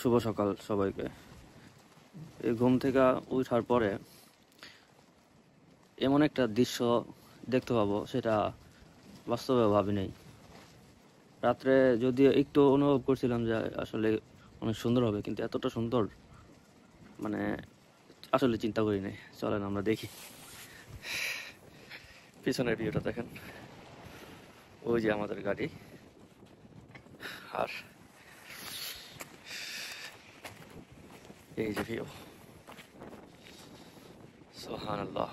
শুভ সকাল সবাইকে। এই ঘুম থেকে ওঠার পরে এমন একটা দৃশ্য দেখতে পাবো, সেটা বাস্তবে ভাবি নাই। রাত্রে যদিও একটু অনুভব করছিলাম যে আসলে অনেক সুন্দর হবে, কিন্তু এতটা সুন্দর মানে আসলে চিন্তা করি নাই। চলেন আমরা দেখি। পিছনের ভিউটা দেখেন, ওই যে আমাদের গাড়ি, আর এই যে ভিউ। সুবহানাল্লাহ।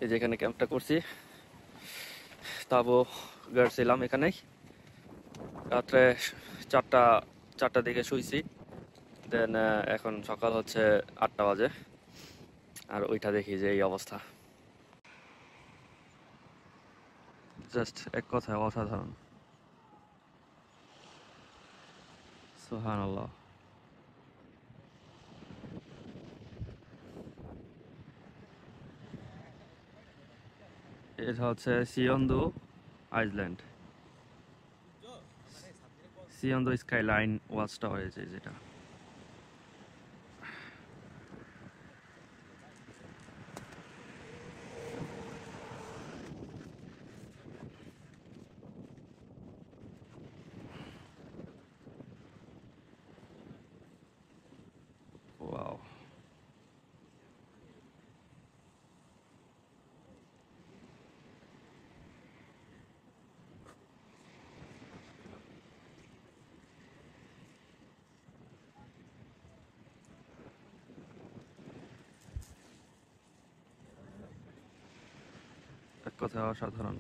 এই যে এখানে ক্যাম্পটা করছি, তাবো গাড়ছিলাম এখানেই। রাত্রে চারটা চারটা দিকে শুইছি। দেন এখন সকাল হচ্ছে 8টা বাজে, আর ওইটা দেখি যে এই অবস্থা। জাস্ট এক কথায় অসাধারণ। সুবহানাল্লাহ। এটা হচ্ছে সিয়ন্দু আইল্যান্ড, সিয়ন্দু স্কাইলাইন ওয়াচ টাওয়ার, যেটা। ওয়াও। এক কথায় অসাধারণ।